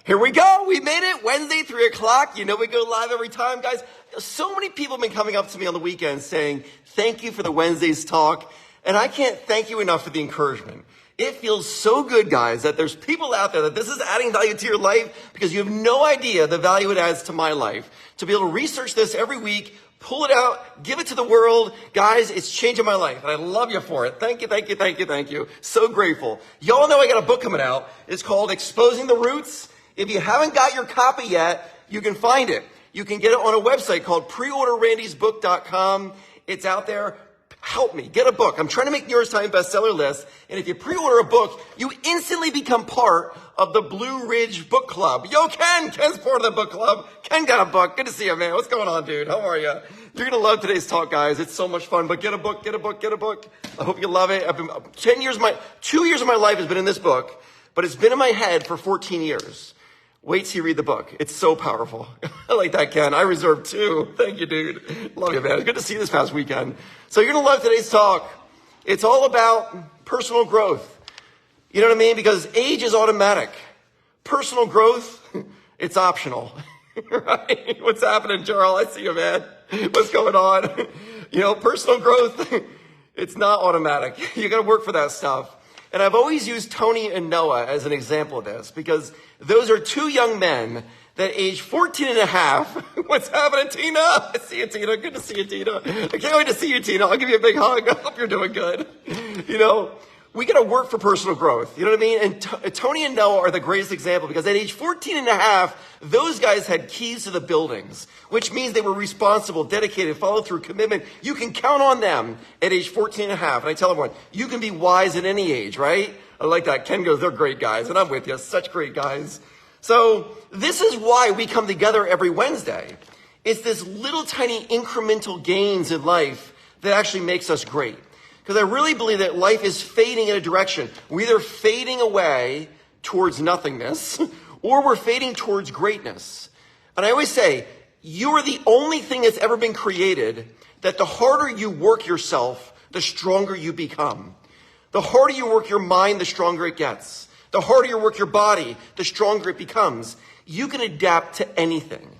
Here we go. We made it. Wednesday, 3 o'clock. You know we go live every time, guys. So many people have been coming up to me on the weekend saying, thank you for the Wednesday's talk. And I can't thank you enough for the encouragement. It feels so good, guys, that there's people out there that this is adding value to your life because you have no idea the value it adds to my life. To be able to research this every week, pull it out, give it to the world. Guys, it's changing my life, and I love you for it. Thank you, thank you, thank you, thank you. So grateful. Y'all know I got a book coming out. It's called Exposing the Roots. If you haven't got your copy yet, you can find it. You can get it on a website called preorderrandysbook.com. It's out there. Help me, get a book. I'm trying to make New York Times bestseller list. And if you pre-order a book, you instantly become part of the Blue Ridge Book Club. Yo, Ken's part of the book club. Ken got a book. Good to see you, man. What's going on, dude? How are you? You're going to love today's talk, guys. It's so much fun. But get a book, get a book, get a book. I hope you love it. I've been 2 years of my life has been in this book, but it's been in my head for 14 years. Wait till you read the book. It's so powerful. I like that, Ken. I reserve 2. Thank you, dude. Love you, man. It's good to see you this past weekend. So you're going to love today's talk. It's all about personal growth. You know what I mean? Because age is automatic. Personal growth, it's optional. Right? What's happening, Jarl? I see you, man. What's going on? You know, personal growth, it's not automatic. You got to work for that stuff. And I've always used Tony and Noah as an example of this because those are 2 young men that age 14 and a half. What's happening, Tina? I see you, Tina. Good to see you, Tina. I can't wait to see you, Tina. I'll give you a big hug. I hope you're doing good. You know, we got to work for personal growth. You know what I mean? And Tony and Noah are the greatest example because at age 14 and a half, those guys had keys to the buildings, which means they were responsible, dedicated, followed through, commitment. You can count on them at age 14 and a half. And I tell everyone, you can be wise at any age, right? I like that. Ken goes, they're great guys. And I'm with you. Such great guys. So this is why we come together every Wednesday. It's this little tiny incremental gains in life that actually makes us great. Because I really believe that life is fading in a direction. We're either fading away towards nothingness or we're fading towards greatness. And I always say, you are the only thing that's ever been created that the harder you work yourself, the stronger you become. The harder you work your mind, the stronger it gets. The harder you work your body, the stronger it becomes. You can adapt to anything.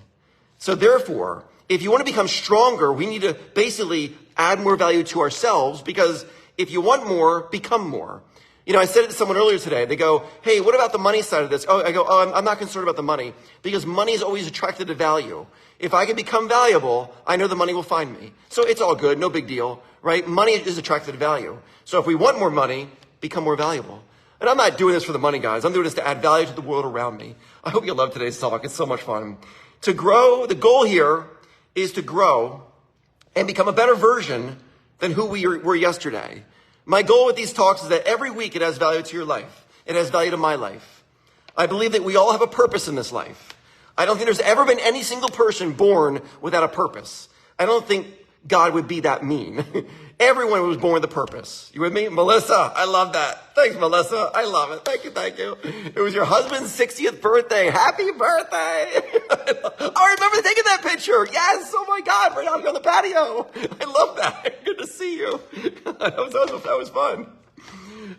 So therefore, if you want to become stronger, we need to basically add more value to ourselves because if you want more, become more. You know, I said it to someone earlier today. They go, hey, what about the money side of this? I'm not concerned about the money because money is always attracted to value. If I can become valuable, I know the money will find me. So it's all good, no big deal, right? Money is attracted to value. So if we want more money, become more valuable. And I'm not doing this for the money, guys. I'm doing this to add value to the world around me. I hope you love today's talk. It's so much fun. To grow, the goal here is to grow and become a better version than who we were yesterday. My goal with these talks is that every week it has value to your life. It has value to my life. I believe that we all have a purpose in this life. I don't think there's ever been any single person born without a purpose. I don't think God would be that mean. Everyone was born with a purpose. You with me? Melissa, I love that. Thanks, Melissa. I love it. Thank you, thank you. It was your husband's 60th birthday. Happy birthday. I remember taking that picture. Yes. Oh, my God. Right out here on the patio. I love that. Good to see you. That was fun.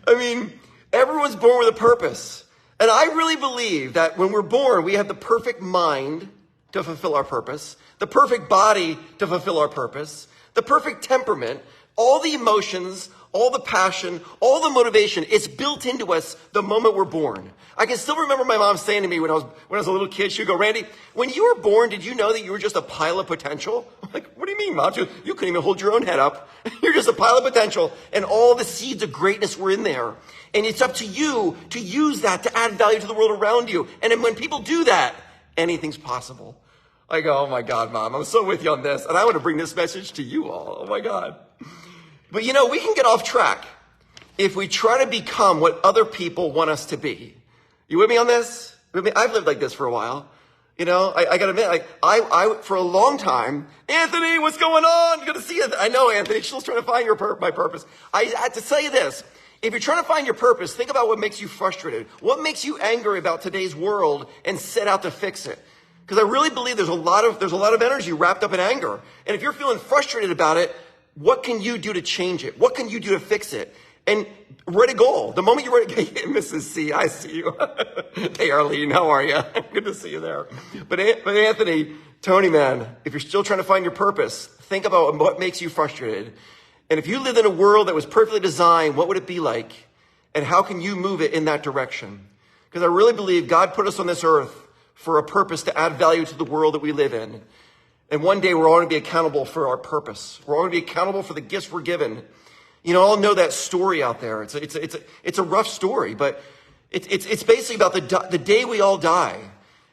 I mean, everyone's born with a purpose. And I really believe that when we're born, we have the perfect mind to fulfill our purpose, the perfect body to fulfill our purpose, the perfect temperament, all the emotions, all the passion, all the motivation. It's built into us the moment we're born. I can still remember my mom saying to me when I was a little kid, she would go, Randy, when you were born, did you know that you were just a pile of potential? I'm like, what do you mean, Mom? She goes, you couldn't even hold your own head up. You're just a pile of potential, and all the seeds of greatness were in there. And it's up to you to use that to add value to the world around you. And then when people do that, anything's possible. I go, oh my God, Mom, I'm so with you on this. And I want to bring this message to you all. Oh my God. But you know, we can get off track if we try to become what other people want us to be. You with me on this? I've lived like this for a while. You know, I gotta admit, I for a long time, Anthony, what's going on? Good to see you. I know, Anthony, still trying to find my purpose. I had to tell you this. If you're trying to find your purpose, think about what makes you frustrated. What makes you angry about today's world and set out to fix it. Because I really believe there's a lot of energy wrapped up in anger. And if you're feeling frustrated about it, what can you do to change it? What can you do to fix it? And write a goal. The moment you write, hey, Mrs. C, I see you. Hey, Arlene, how are you? Good to see you there. But Anthony, Tony, man, if you're still trying to find your purpose, think about what makes you frustrated. And if you lived in a world that was perfectly designed, what would it be like? And how can you move it in that direction? Because I really believe God put us on this earth for a purpose to add value to the world that we live in. And one day we're all going to be accountable for our purpose. We're all going to be accountable for the gifts we're given. You know, all know that story out there. It's a rough story, but it's basically about the day we all die.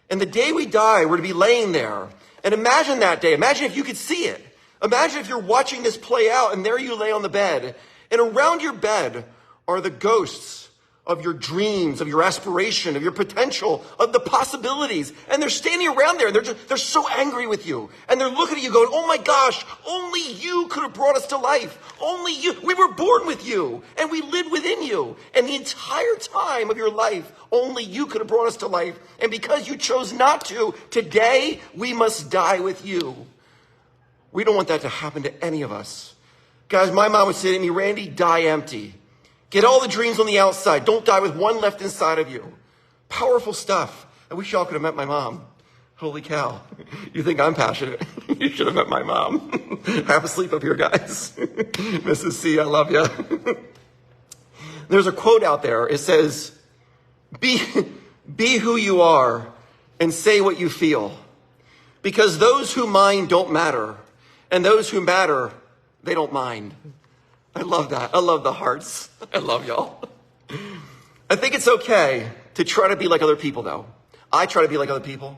And the day we die, we're to be laying there. And imagine that day. Imagine if you could see it. Imagine if you're watching this play out and there you lay on the bed. And around your bed are the ghosts of your dreams, of your aspiration, of your potential, of the possibilities. And they're standing around there and they're so angry with you. And they're looking at you going, oh my gosh, only you could have brought us to life. Only you. We were born with you and we lived within you. And the entire time of your life, only you could have brought us to life. And because you chose not to, today we must die with you. We don't want that to happen to any of us. Guys, my mom would say to me, Randy, die empty. Get all the dreams on the outside. Don't die with one left inside of you. Powerful stuff. I wish y'all could have met my mom. Holy cow. You think I'm passionate? You should have met my mom. Have a sleep up here, guys. Mrs. C, I love you. There's a quote out there. It says, be who you are and say what you feel. Because those who mind don't matter. And those who matter, they don't mind. I love that. I love the hearts. I love y'all. I think it's okay to try to be like other people, though. I try to be like other people.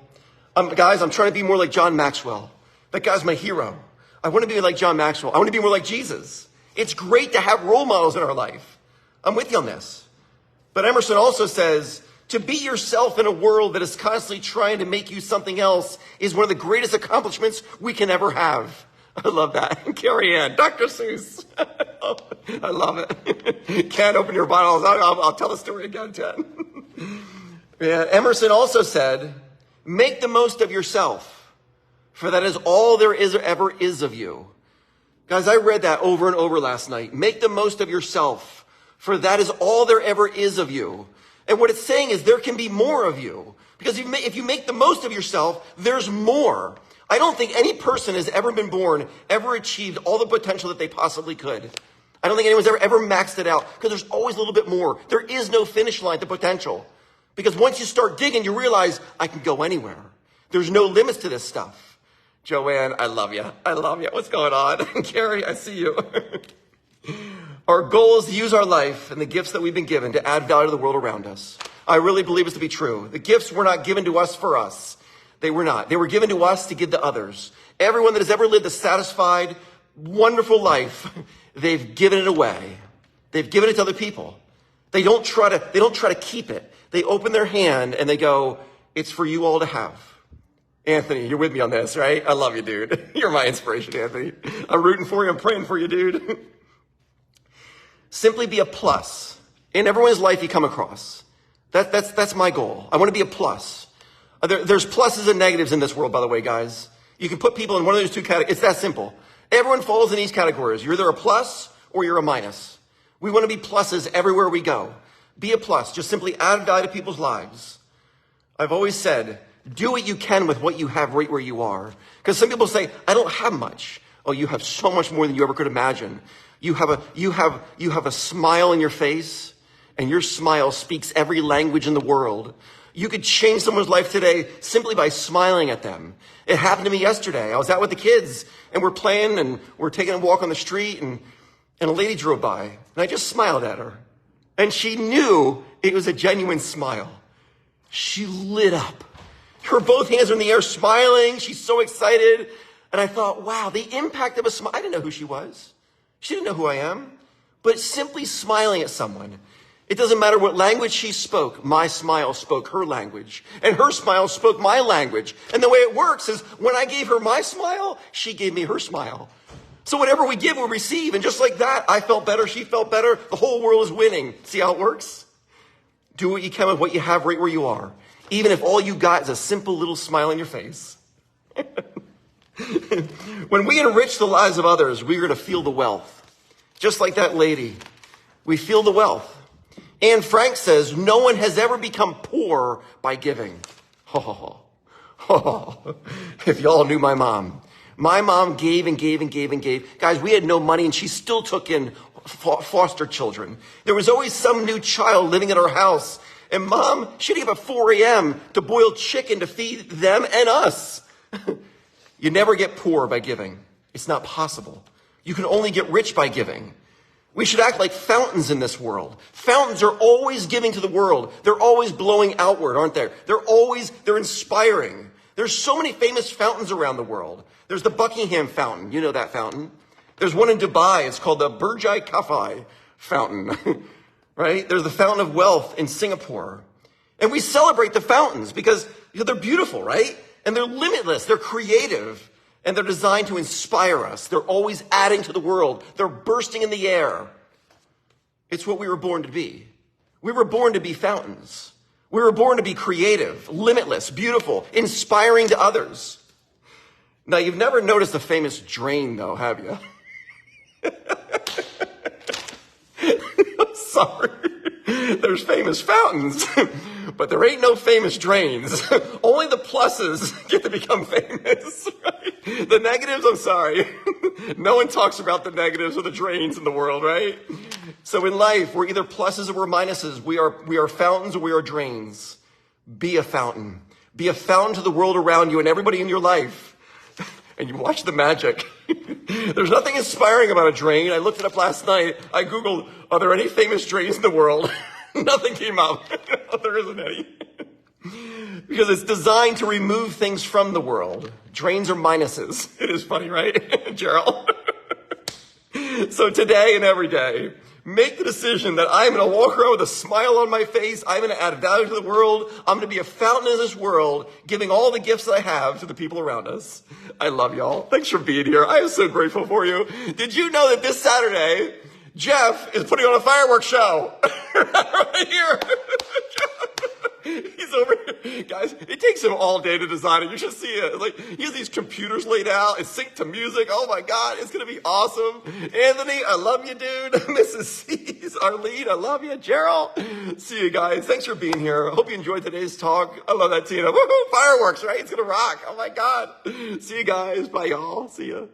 Guys, I'm trying to be more like John Maxwell. That guy's my hero. I want to be like John Maxwell. I want to be more like Jesus. It's great to have role models in our life. I'm with you on this. But Emerson also says, to be yourself in a world that is constantly trying to make you something else is one of the greatest accomplishments we can ever have. I love that. Carrie Ann, Dr. Seuss. I love it. Can't open your bottles. I'll tell the story again, Jen. Yeah, Emerson also said, make the most of yourself, for that is all there is or ever is of you. Guys, I read that over and over last night. Make the most of yourself, for that is all there ever is of you. And what it's saying is there can be more of you. Because if you make the most of yourself, there's more. I don't think any person has ever been born, ever achieved all the potential that they possibly could. I don't think anyone's ever maxed it out because there's always a little bit more. There is no finish line to potential. Because once you start digging, you realize I can go anywhere. There's no limits to this stuff. Joanne, I love you. I love you. What's going on? Carrie, I see you. Our goal is to use our life and the gifts that we've been given to add value to the world around us. I really believe this to be true. The gifts were not given to us for us. They were not. They were given to us to give to others. Everyone that has ever lived a satisfied, wonderful life, they've given it away. They've given it to other people. They don't try to keep it. They open their hand and they go, it's for you all to have. Anthony, you're with me on this, right? I love you, dude. You're my inspiration, Anthony. I'm rooting for you. I'm praying for you, dude. Simply be a plus in everyone's life you come across. That's my goal. I want to be a plus. There's pluses and negatives in this world, by the way, guys. You can put people in one of those two categories. It's that simple. Everyone falls in these categories. You're either a plus or you're a minus. We want to be pluses everywhere we go. Be a plus. Just simply add value to people's lives. I've always said, do what you can with what you have right where you are. Because some people say, I don't have much. Oh, you have so much more than you ever could imagine. You have a smile in your face, and your smile speaks every language in the world. You could change someone's life today simply by smiling at them. It happened to me yesterday. I was out with the kids and we're playing and we're taking a walk on the street and a lady drove by and I just smiled at her. And she knew it was a genuine smile. She lit up. Her both hands are in the air smiling. She's so excited. And I thought, wow, the impact of a smile. I didn't know who she was. She didn't know who I am. But simply smiling at someone. It doesn't matter what language she spoke. My smile spoke her language. And her smile spoke my language. And the way it works is when I gave her my smile, she gave me her smile. So whatever we give, we receive. And just like that, I felt better. She felt better. The whole world is winning. See how it works? Do what you can with what you have right where you are. Even if all you got is a simple little smile on your face. When we enrich the lives of others, we're going to feel the wealth. Just like that lady. We feel the wealth. Anne Frank says, no one has ever become poor by giving. If y'all knew my mom. My mom gave and gave and gave and gave. Guys, we had no money and she still took in foster children. There was always some new child living in our house. And mom, she'd get up at 4 a.m. to boil chicken to feed them and us. You never get poor by giving. It's not possible. You can only get rich by giving. We should act like fountains in this world. Fountains are always giving to the world. They're always blowing outward, aren't they? They're inspiring. There's so many famous fountains around the world. There's the Buckingham Fountain. You know that fountain. There's one in Dubai. It's called the Burj Khalifa Fountain, right? There's the Fountain of Wealth in Singapore. And we celebrate the fountains because they're beautiful, right? And they're limitless. They're creative. And they're designed to inspire us. They're always adding to the world. They're bursting in the air. It's what we were born to be. We were born to be fountains. We were born to be creative, limitless, beautiful, inspiring to others. Now, you've never noticed a famous drain, though, have you? I'm sorry. There's famous fountains, but there ain't no famous drains. Only the pluses get to become famous, right? The negatives, I'm sorry. No one talks about the negatives or the drains in the world, right? So in life, we're either pluses or we're minuses. We are fountains or we are drains. Be a fountain. Be a fountain to the world around you and everybody in your life. And you watch the magic. There's nothing inspiring about a drain. I looked it up last night. I Googled, are there any famous drains in the world? Nothing came up. There isn't any. Because it's designed to remove things from the world. Drains are minuses. It is funny, right, Gerald? So today and every day, make the decision that I'm going to walk around with a smile on my face. I'm going to add value to the world. I'm going to be a fountain in this world, giving all the gifts that I have to the people around us. I love y'all. Thanks for being here. I am so grateful for you. Did you know that this Saturday, Jeff is putting on a fireworks show? Right here. He's over here. Guys, it takes him all day to design it. You should see it. Like, he has these computers laid out. It's synced to music. Oh my God, it's going to be awesome. Anthony, I love you, dude. Mrs. C's, Arlene, I love you. Gerald, see you guys. Thanks for being here. I hope you enjoyed today's talk. I love that, Tina. Woohoo, fireworks, right? It's going to rock. Oh my God. See you guys. Bye, y'all. See ya.